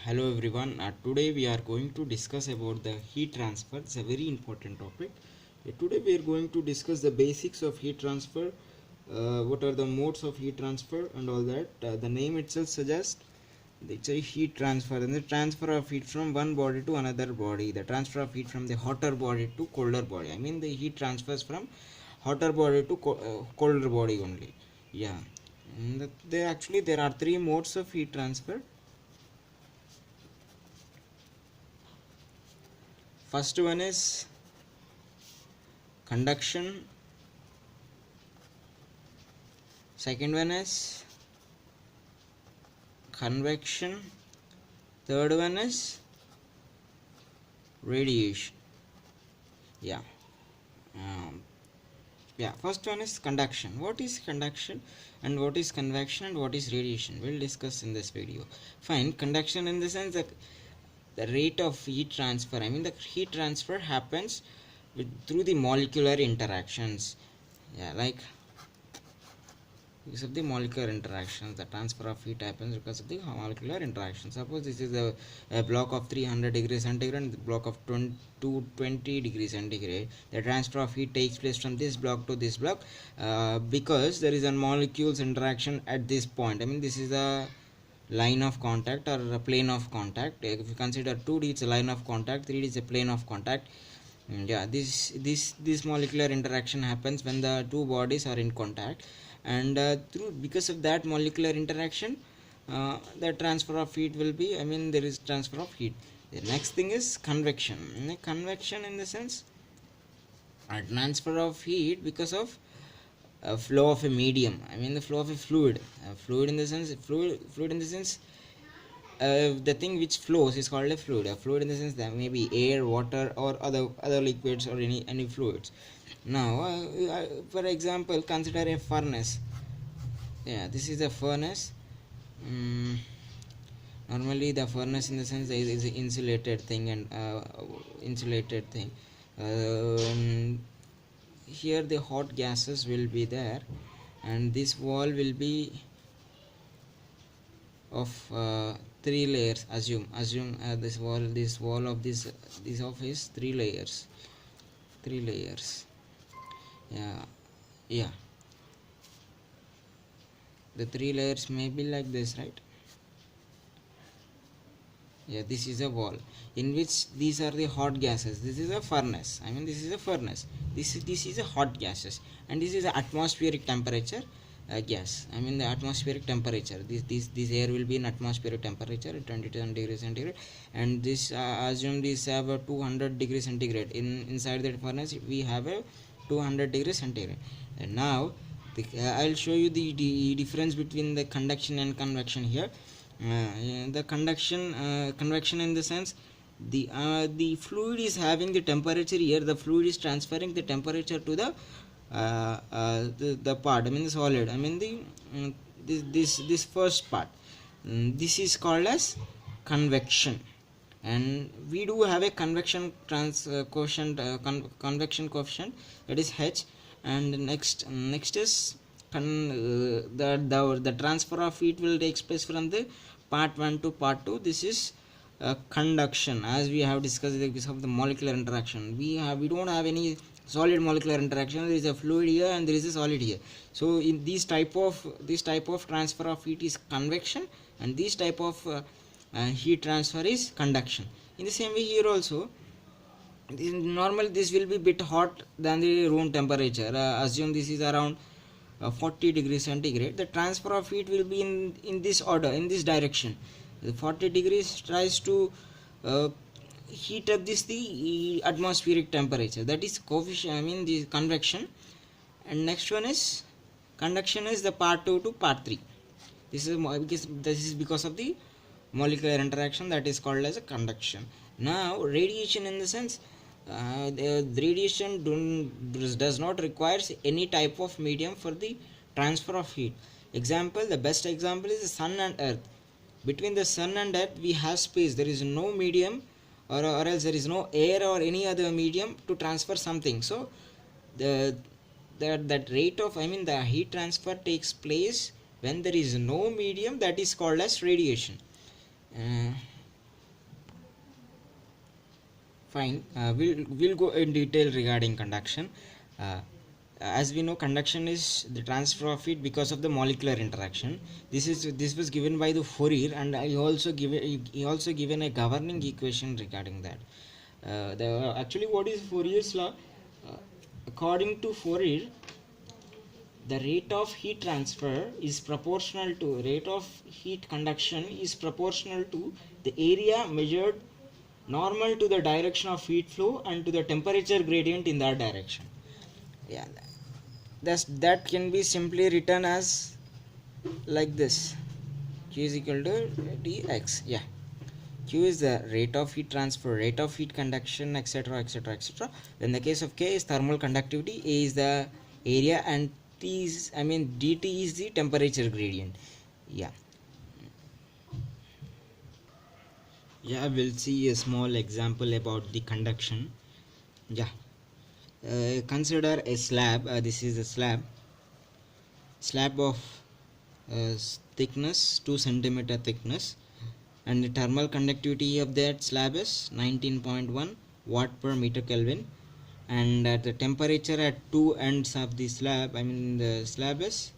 Hello everyone. Today we are going to discuss about the heat transfer. It's a very important topic. Today we are going to discuss the basics of heat transfer. What are the modes of heat transfer and all that. The name itself suggests it's a heat transfer, and the transfer of heat from one body to another body. The transfer of heat from the hotter body to colder body. I mean the heat transfers from hotter body to colder body only. Yeah. There are three modes of heat transfer. First one is conduction, second one is convection, third one is radiation. Yeah. um, First one is conduction. What is conduction and what is convection and what is radiation? We'll discuss in this video. Fine. Conduction in the sense that the rate of heat transfer, I mean the heat transfer happens through the molecular interactions. Like because of the molecular interactions, the transfer of heat happens because of the molecular interaction. Suppose this is a block of 300 degrees centigrade and the block of 220 degrees centigrade. The transfer of heat takes place from this block to this block because there is a molecules interaction at this point. I mean this is a line of contact or a plane of contact. If you consider 2D, it's a line of contact, 3D is a plane of contact. This molecular interaction happens when the two bodies are in contact, and because of that molecular interaction, the transfer of heat will be, I mean there is transfer of heat. The next thing is convection. Convection in the sense a transfer of heat because of a flow of a medium, I mean the flow of a fluid in the sense fluid in the sense the thing which flows is called a fluid. A fluid in the sense that may be air, water, or other liquids, or any fluids. Now for example, consider a furnace. This is a furnace. Normally the furnace in the sense is an insulated thing, and insulated thing. Here the hot gases will be there, and this wall will be of three layers. Assume this wall of this of is three layers. Yeah, the three layers may be like this, right? This is a wall in which these are the hot gases. This is a furnace, I mean this is a furnace. This is a hot gases, and this is a atmospheric temperature gas, I mean the atmospheric temperature. This air will be in atmospheric temperature at 27 degrees centigrade, and this assume this have a 200 degrees centigrade. Inside that furnace we have a 200 degrees centigrade. And now I'll show you the difference between the conduction and convection here. The convection in the sense the fluid is having the temperature. Here the fluid is transferring the temperature to the part, I mean the solid, I mean this first part. This is called as convection, and we do have a convection coefficient, convection coefficient, that is H. And next is the transfer of heat will take place from the part 1 to part 2. This is conduction, as we have discussed because of the molecular interaction. We don't have any solid molecular interaction. There is a fluid here and there is a solid here. So in this type of transfer of heat is convection, and this type of heat transfer is conduction. In the same way here also, normally this will be bit hot than the room temperature. Assume this is around 40 degrees centigrade. The transfer of heat will be in this order, in this direction. The 40 degrees tries to heat up the atmospheric temperature, that is coefficient, I mean the convection. And next one is conduction, is the part 2 to part 3. This is because of the molecular interaction, that is called as a conduction. Now radiation in the sense the radiation does not require any type of medium for the transfer of heat. The best example is the sun and earth. Between the sun and earth we have space. There is no medium, or else there is no air or any other medium to transfer something. So that rate of, I mean the heat transfer takes place when there is no medium, that is called as radiation. fine. We'll go in detail regarding conduction. As we know, conduction is the transfer of heat because of the molecular interaction. This was given by the Fourier, and he also given a governing equation regarding that. Actually, what is Fourier's law? According to Fourier, the rate of heat transfer is proportional to rate of heat conduction is proportional to the area measured normal to the direction of heat flow and to the temperature gradient in that direction. Yeah, that can be simply written as like this: Q is equal to dx. Yeah, Q is the rate of heat transfer, rate of heat conduction, etc., etc., etc. In the case of K is thermal conductivity, A is the area, and T is, dt is the temperature gradient. Yeah. Yeah, we'll see a small example about the conduction. Yeah. Consider a slab. This is a slab of thickness 2 centimeter thickness, and the thermal conductivity of that slab is 19.1 watt per meter Kelvin, and at the temperature at two ends of the slab, the slab is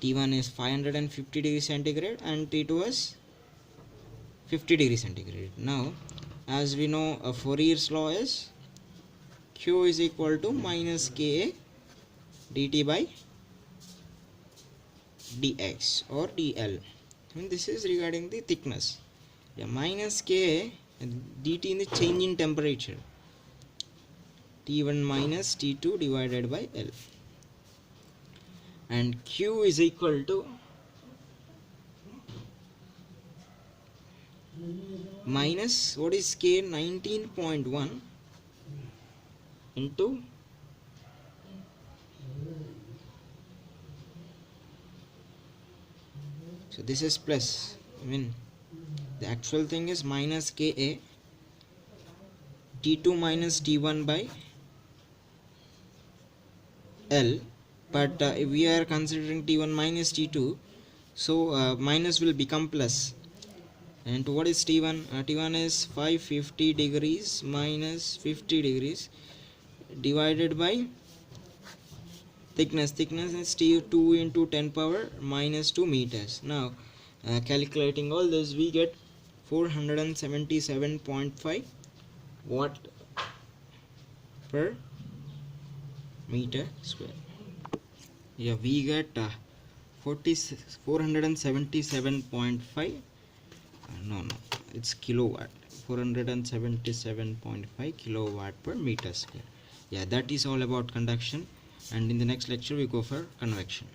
T1 is 550 degrees centigrade and T2 is 50 degrees centigrade. Now, as we know, Fourier's law is Q is equal to minus Ka dt by dx or dl. This is regarding the thickness. Yeah, minus Ka dt in the change in temperature, T1 minus T2 divided by L, and Q is equal to minus, what is K, 19.1 into so this is plus, the actual thing is minus Ka T2 minus T1 by L, but we are considering T1 minus T2, so minus will become plus. And what is T1? T1 is 550 degrees minus 50 degrees divided by thickness is T2 into 10 power minus 2 meters. Now calculating all this, we get 477.5 watt per meter square. Yeah, we get 477.5 no, it's kilowatt, 477.5 kilowatt per meter square. Yeah, that is all about conduction, and in the next lecture we go for convection.